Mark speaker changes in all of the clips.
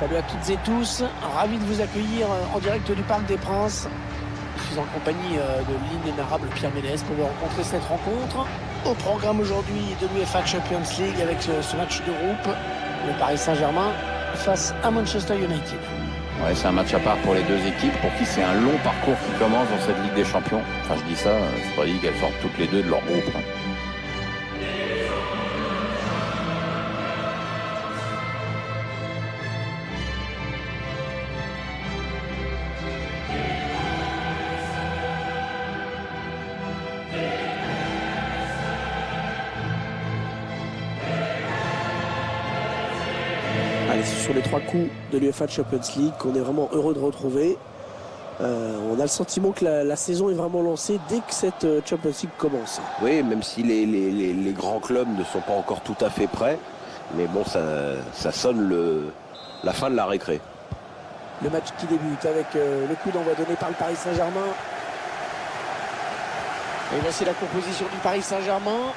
Speaker 1: Salut à toutes et tous, ravi de vous accueillir en direct du Parc des Princes. Je suis en compagnie de l'inénarrable Pierre Ménès pour vous rencontrer cette rencontre. Au programme aujourd'hui de l'UEFA Champions League avec ce match de groupe, le Paris Saint-Germain face à Manchester United.
Speaker 2: Ouais, c'est un match à part pour les deux équipes, pour qui c'est un long parcours qui commence dans cette Ligue des Champions. Enfin, je dis ça, c'est pas dit qu'elles sortent toutes les deux de leur groupe.
Speaker 1: Allez, ce sont les 3 coups de l'UEFA Champions League qu'on est vraiment heureux de retrouver. On a le sentiment que la saison est vraiment lancée dès que cette Champions League commence.
Speaker 3: Oui, même si les grands clubs ne sont pas encore tout à fait prêts. Mais bon, ça sonne la fin de la récré.
Speaker 1: Le match qui débute avec le coup d'envoi donné par le Paris Saint-Germain. Et voici la composition du Paris Saint-Germain.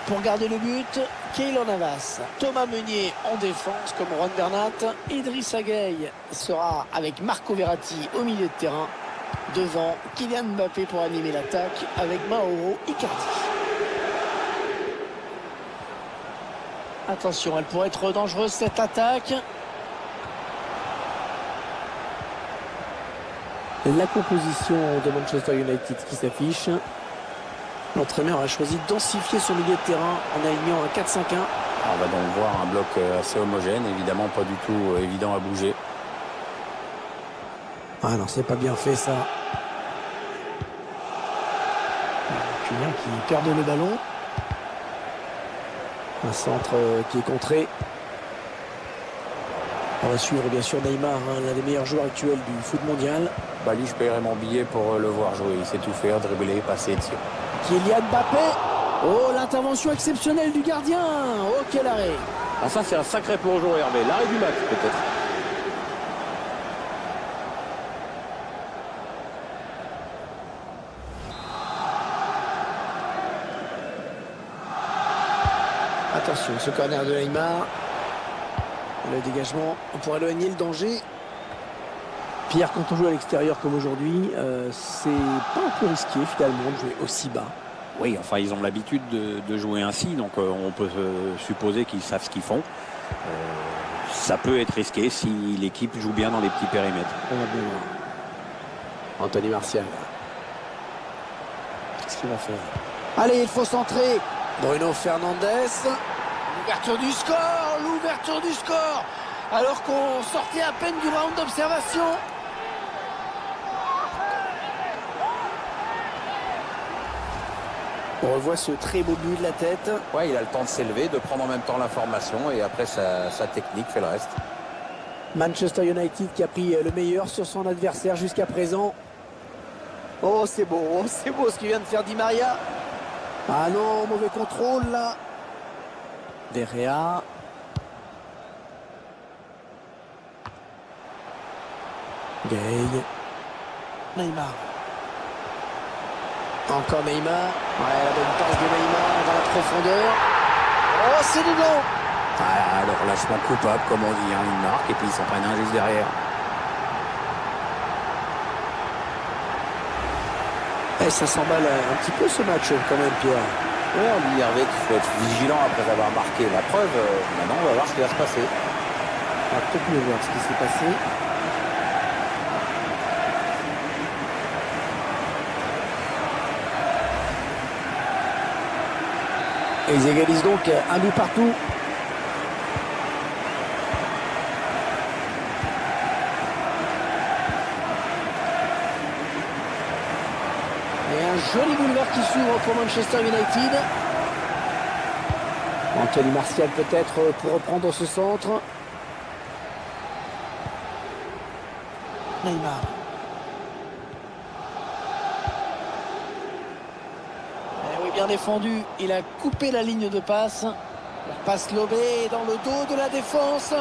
Speaker 1: Pour garder le but, Keylor Navas, Thomas Meunier en défense comme Juan Bernat. Idrissa Gueye sera avec Marco Verratti au milieu de terrain. Devant, Kylian Mbappé pour animer l'attaque avec Mauro Icardi. Attention, elle pourrait être dangereuse cette attaque. La composition de Manchester United qui s'affiche. L'entraîneur a choisi de densifier son milieu de terrain en alignant un 4-5-1.
Speaker 2: On va donc voir un bloc assez homogène, évidemment pas du tout évident à bouger.
Speaker 1: Ah non, c'est pas bien fait ça. Kylian qui perd le ballon. Un centre qui est contré. On va suivre bien sûr Neymar, l'un des meilleurs joueurs actuels du foot mondial.
Speaker 2: Bali, je paierai mon billet pour le voir jouer. Il sait tout faire, dribbler, passer, tirer.
Speaker 1: Kylian Mbappé. Oh, l'intervention exceptionnelle du gardien. Oh, quel arrêt.
Speaker 3: Ah, ça, c'est un sacré plongeon, Hervé. L'arrêt du match, peut-être.
Speaker 1: Attention, ce corner de Neymar. Le dégagement pour éloigner le danger. Pierre, quand on joue à l'extérieur comme aujourd'hui, c'est pas un peu risqué finalement de jouer aussi bas.
Speaker 2: Oui, enfin, ils ont l'habitude de jouer ainsi, donc on peut supposer qu'ils savent ce qu'ils font. Ça peut être risqué si l'équipe joue bien dans les petits périmètres.
Speaker 1: On va bien voir. Anthony Martial. Qu'est-ce qu'il va faire? Allez, il faut centrer. Bruno Fernandes. L'ouverture du score. L'ouverture du score. Alors qu'on sortait à peine du round d'observation. On revoit ce très beau but de la tête.
Speaker 2: Ouais, il a le temps de s'élever, de prendre en même temps l'information et après sa technique fait le reste.
Speaker 1: Manchester United qui a pris le meilleur sur son adversaire jusqu'à présent. Oh, c'est beau ce qu'il vient de faire Di Maria. Ah non, mauvais contrôle là. De Gea. Gueye. Neymar. Encore Neymar. Ouais, la bonne passe de Neymar dans la profondeur. Oh, c'est dedans.
Speaker 2: Ah, le relâchement coupable, comme on dit, hein, une marque et puis ils s'en prennent un juste derrière.
Speaker 1: Et ça s'emballe un petit peu ce match quand même, Pierre.
Speaker 3: Oui, on dit Hervé qu'il faut être vigilant après avoir marqué la preuve. Maintenant, on va voir ce qui va se passer.
Speaker 1: On va peut-être mieux voir ce qui s'est passé. Et ils égalisent donc un but partout. Et un joli boulevard qui s'ouvre pour Manchester United. Anthony Martial peut-être pour reprendre ce centre. Neymar. Bien défendu, il a coupé la ligne de passe. La passe lobée dans le dos de la défense.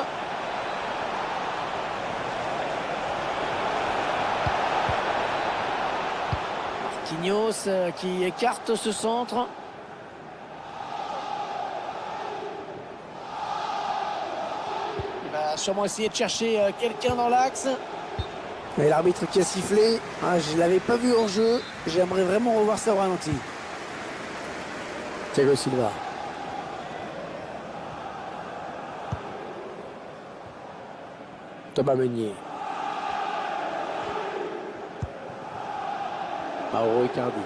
Speaker 1: Marquinhos qui écarte ce centre. sûrement essayer de chercher quelqu'un dans l'axe. Et l'arbitre qui a sifflé, je ne l'avais pas vu en jeu. J'aimerais vraiment revoir ça au ralenti. Thiago Silva. Thomas Meunier. Mauro Icardi.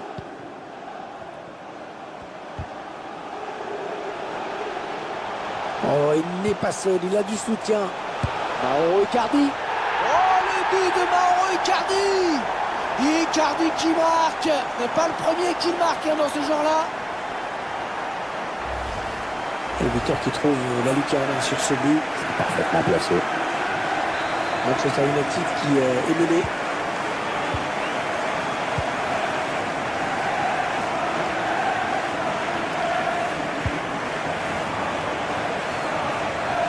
Speaker 1: Oh, il n'est pas seul, il a du soutien. Mauro Icardi. Oh, le but de Mauro Icardi. Icardi qui marque. N'est pas le premier qui marque dans ce genre-là. Le buteur qui trouve la lucarne sur ce but. C'est parfaitement placé. Manchester United qui est mené.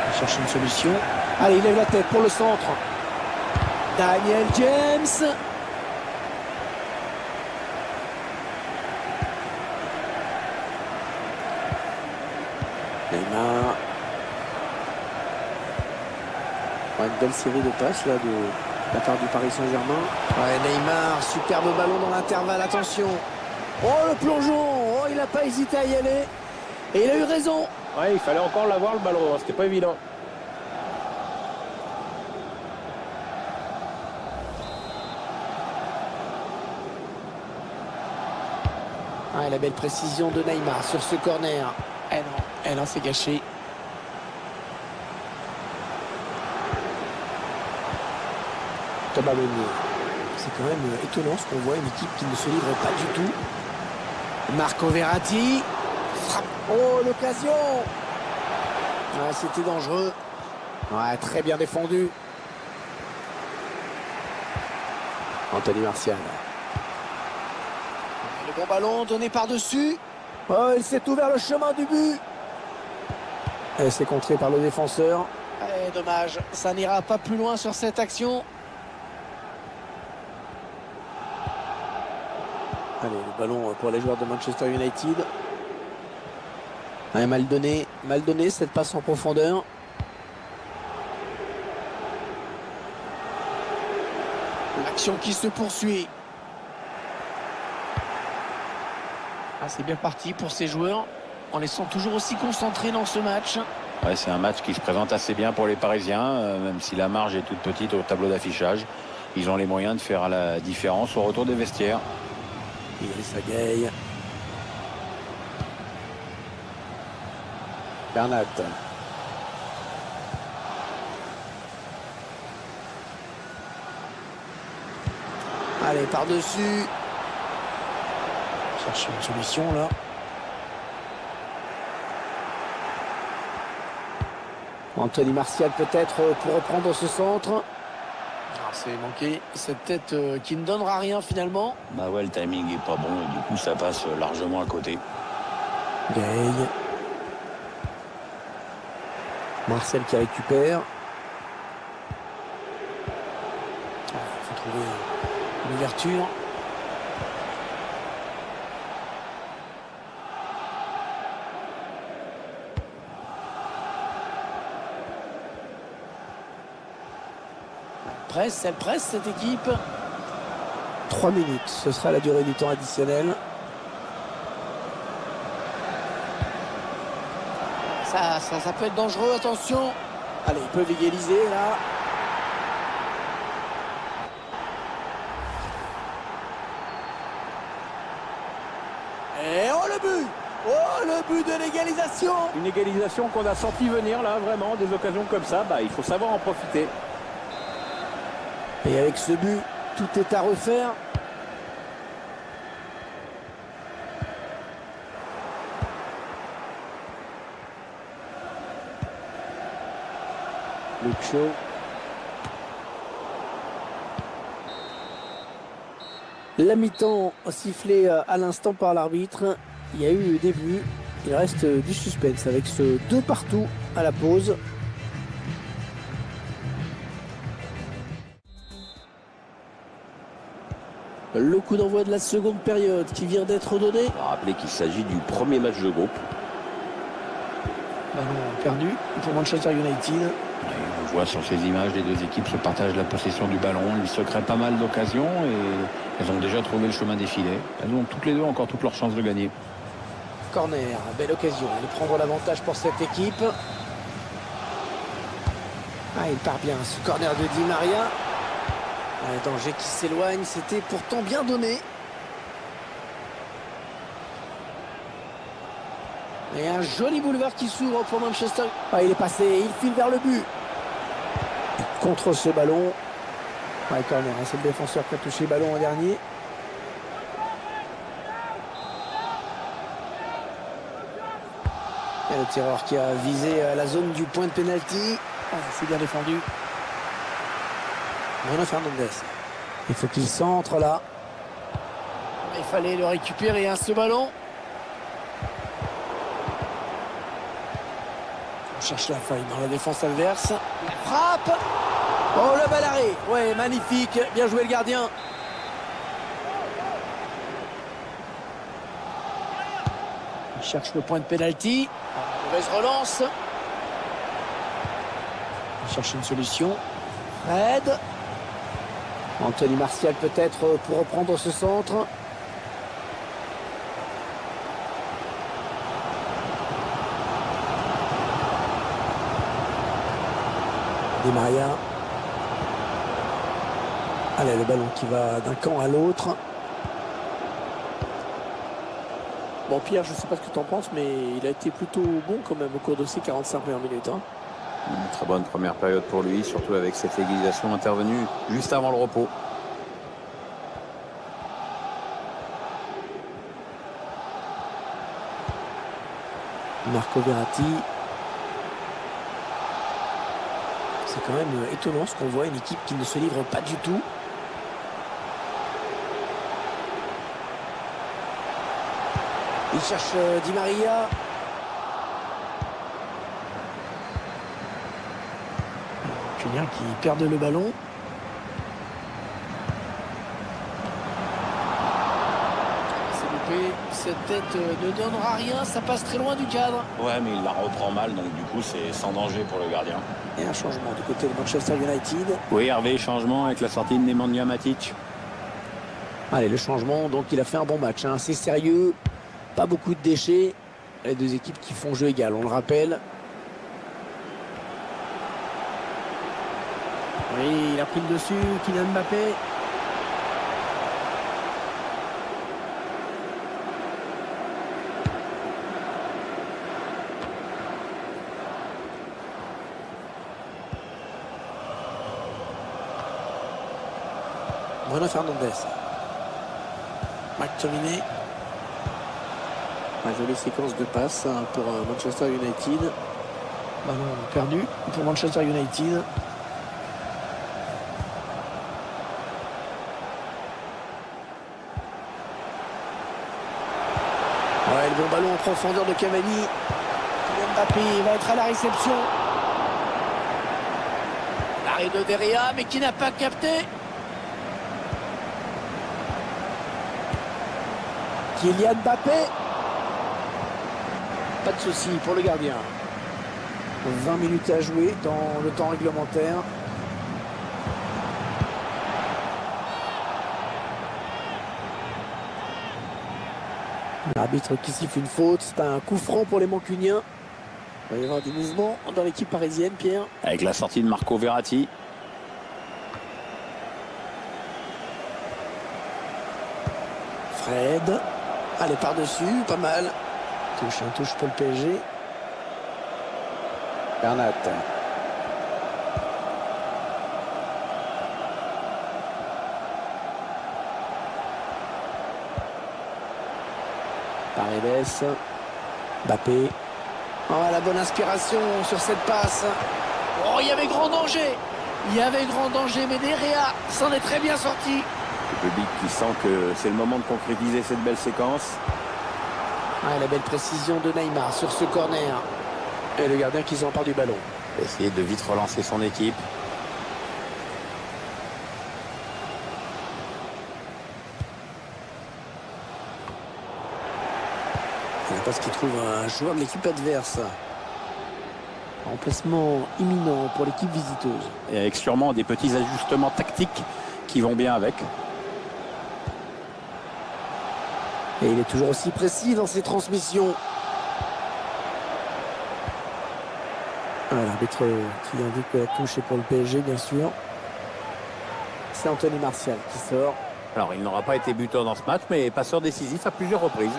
Speaker 1: Il cherche une solution. Allez, il lève la tête pour le centre. Daniel James. Neymar. Une belle série de passes là de la part du Paris Saint-Germain. Ouais, Neymar, superbe ballon dans l'intervalle, attention. Oh, le plongeon. Oh, il n'a pas hésité à y aller. Et il a eu raison.
Speaker 3: Ouais, il fallait encore l'avoir le ballon, hein. C'était pas évident.
Speaker 1: Ouais, la belle précision de Neymar sur ce corner. Eh non, c'est gâché. Thomas Meunier. C'est quand même étonnant ce qu'on voit, une équipe qui ne se livre pas du tout. Marco Verratti. Frappe. Oh, l'occasion. Ouais, c'était dangereux. Ouais, très bien défendu. Anthony Martial. Le bon ballon donné par-dessus. Oh, il s'est ouvert le chemin du but. Et c'est contré par le défenseur. Eh, dommage, ça n'ira pas plus loin sur cette action. Allez, le ballon pour les joueurs de Manchester United. Ouais, mal donné cette passe en profondeur. L'action qui se poursuit. C'est bien parti pour ces joueurs, en les sent toujours aussi concentrés dans ce match.
Speaker 2: Ouais, c'est un match qui se présente assez bien pour les Parisiens, même si la marge est toute petite au tableau d'affichage. Ils ont les moyens de faire la différence au retour des vestiaires.
Speaker 1: Idrissa Gueye. Bernat. Allez, par-dessus. Cherche une solution là. Anthony Martial peut-être pour reprendre ce centre. C'est manqué. Cette tête qui ne donnera rien finalement.
Speaker 2: Bah ouais, le timing est pas bon et du coup ça passe largement à côté.
Speaker 1: Gueye. Martial qui récupère. Il faut trouver une ouverture. Elle presse cette équipe. 3 minutes, ce sera la durée du temps additionnel. Ça peut être dangereux, attention. Allez, ils peuvent égaliser là. Et oh le but! Oh le but de l'égalisation!
Speaker 3: Une égalisation qu'on a senti venir là, vraiment, des occasions comme ça, il faut savoir en profiter.
Speaker 1: Et avec ce but, tout est à refaire. Luke Shaw. La mi-temps sifflée à l'instant par l'arbitre. Il y a eu des buts. Il reste du suspense avec ce 2 partout à la pause. Le coup d'envoi de la seconde période qui vient d'être donné.
Speaker 3: On va rappeler qu'il s'agit du premier match de groupe.
Speaker 1: Ballon perdu pour Manchester United.
Speaker 2: Et on voit sur ces images, les deux équipes se partagent la possession du ballon. Ils se créent pas mal d'occasions et elles ont déjà trouvé le chemin des filets. Elles ont toutes les deux encore toutes leurs chances de gagner.
Speaker 1: Corner, belle occasion de prendre l'avantage pour cette équipe. Ah, il part bien, ce corner de Di Maria. Un danger qui s'éloigne, c'était pourtant bien donné. Et un joli boulevard qui s'ouvre pour Manchester. Ah, il est passé, il file vers le but. Et contre ce ballon. Ouais, corner, hein, c'est le défenseur qui a touché le ballon en dernier. Et le tireur qui a visé la zone du point de pénalty. Ah, c'est bien défendu. Bruno Fernandes. Il faut qu'il centre là. Il fallait le récupérer, hein, ce ballon. On cherche la faille dans la défense adverse. La frappe. Oh, le bal arrêt. Ouais, magnifique. Bien joué le gardien. Il cherche le point de pénalty. Mauvaise relance. Il cherche une solution. Fred. Anthony Martial peut-être pour reprendre ce centre. Di Maria. Allez, le ballon qui va d'un camp à l'autre. Bon, Pierre, je ne sais pas ce que tu en penses, mais il a été plutôt bon quand même au cours de ces 45 premières minutes. Hein.
Speaker 2: Une très bonne première période pour lui, surtout avec cette égalisation intervenue juste avant le repos.
Speaker 1: Marco Verratti. C'est quand même étonnant ce qu'on voit, une équipe qui ne se livre pas du tout. Il cherche Di Maria. Julien qui perd le ballon. C'est loupé. Cette tête ne donnera rien. Ça passe très loin du cadre.
Speaker 2: Ouais, mais il la reprend mal, donc du coup, c'est sans danger pour le gardien.
Speaker 1: Et un changement du côté de Manchester United.
Speaker 2: Oui, Hervé, changement avec la sortie de Nemanja Matic.
Speaker 1: Allez, le changement. Donc, il a fait un bon match. Hein. C'est sérieux. Pas beaucoup de déchets. Les deux équipes qui font jeu égal, on le rappelle. Oui, il a pris le dessus, Kylian Mbappé. Bruno Fernandes. McTominay. Une jolie séquence de passes hein, pour Manchester United. Ballon perdu pour Manchester United. Ouais, le bon ballon en profondeur de Cavani. Kylian Mbappé va être à la réception. L'arrêt de Derrea, mais qui n'a pas capté. Kylian Mbappé. Pas de souci pour le gardien. 20 minutes à jouer dans le temps réglementaire. L'arbitre qui siffle une faute. C'est un coup franc pour les Mancuniens. Il va y avoir du mouvement dans l'équipe parisienne, Pierre.
Speaker 2: Avec la sortie de Marco Verratti.
Speaker 1: Fred. Allez, par-dessus, pas mal. Un touche pour le PSG. Bernat. Paredes. Mbappé. Oh, la bonne inspiration sur cette passe. Oh, il y avait grand danger. Il y avait grand danger, mais Derrea s'en est très bien sorti.
Speaker 2: Le public qui sent que c'est le moment de concrétiser cette belle séquence.
Speaker 1: Ah, la belle précision de Neymar sur ce corner. Et le gardien qui s'empare du ballon.
Speaker 2: Essayer de vite relancer son équipe.
Speaker 1: Il n'y a pas ce qu'il trouve un joueur de l'équipe adverse. remplacement imminent pour l'équipe visiteuse.
Speaker 2: Et avec sûrement des petits ajustements tactiques qui vont bien avec.
Speaker 1: Et il est toujours aussi précis dans ses transmissions. L'arbitre qui indique que la touche est pour le PSG, bien sûr. C'est Anthony Martial qui sort.
Speaker 2: Alors, il n'aura pas été buteur dans ce match, mais passeur décisif à plusieurs reprises.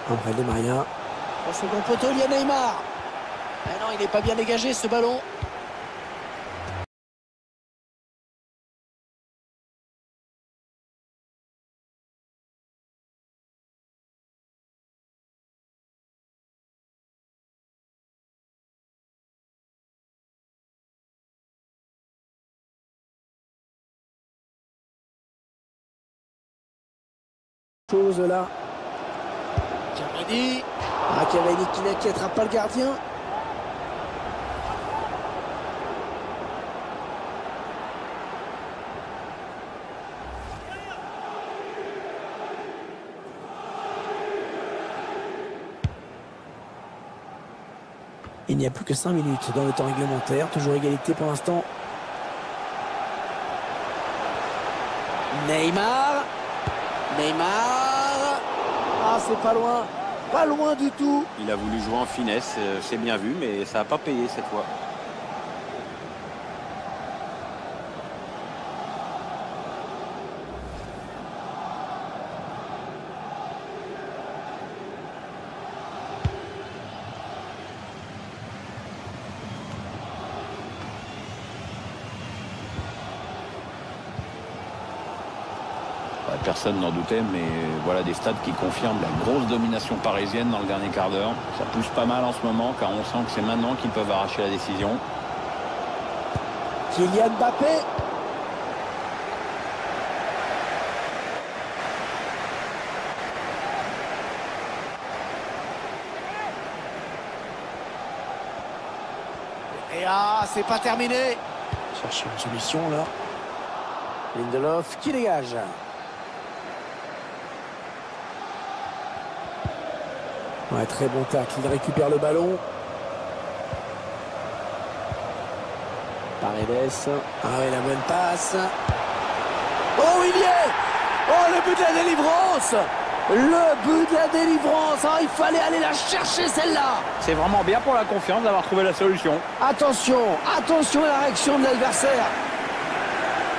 Speaker 1: André Di Maria. Au second poteau, il y a Neymar. Ah non, il n'est pas bien dégagé ce ballon. Chose là. Cavani. Cavani qui n'inquiétera pas le gardien. Il n'y a plus que 5 minutes dans le temps réglementaire. Toujours égalité pour l'instant. Neymar. Ah, c'est pas loin. Pas loin du tout.
Speaker 2: Il a voulu jouer en finesse, c'est bien vu, mais ça n'a pas payé cette fois. Personne n'en doutait, mais voilà des stades qui confirment la grosse domination parisienne dans le dernier quart d'heure. Ça pousse pas mal en ce moment, car on sent que c'est maintenant qu'ils peuvent arracher la décision.
Speaker 1: Kylian Mbappé. Et c'est pas terminé. Chercher une solution là. Lindelof qui dégage. Ouais, très bon tacle, il récupère le ballon. Paredes. Ah oui, la bonne passe. Oh, il y est. Oh, le but de la délivrance. Le but de la délivrance. Ah, il fallait aller la chercher celle-là.
Speaker 2: C'est vraiment bien pour la confiance d'avoir trouvé la solution.
Speaker 1: Attention, attention à la réaction de l'adversaire.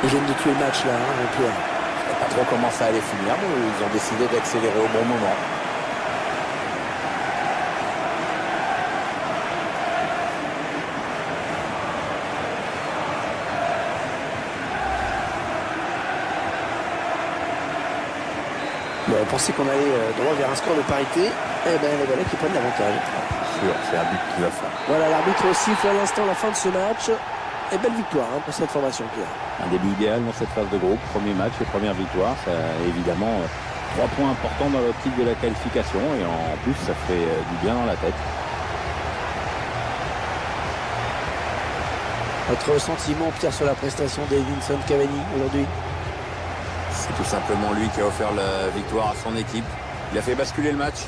Speaker 1: Ils viennent de tuer le match là, Pierre.
Speaker 3: Je ne sais pas trop comment ça allait finir, mais ils ont décidé d'accélérer au bon moment.
Speaker 1: On pensait qu'on allait droit vers un score de parité. Et bien les Valais qui prennent l'avantage.
Speaker 3: C'est un but qui va faire.
Speaker 1: Voilà, l'arbitre siffle à l'instant la fin de ce match. Et belle victoire pour cette formation, Pierre.
Speaker 2: Un début idéal dans cette phase de groupe. Premier match et première victoire. Ça a évidemment 3 points importants dans l'optique de la qualification. Et en plus, ça fait du bien dans la tête.
Speaker 1: Votre sentiment, Pierre, sur la prestation d'Edinson Cavani aujourd'hui?
Speaker 2: C'est tout simplement lui qui a offert la victoire à son équipe. Il a fait basculer le match.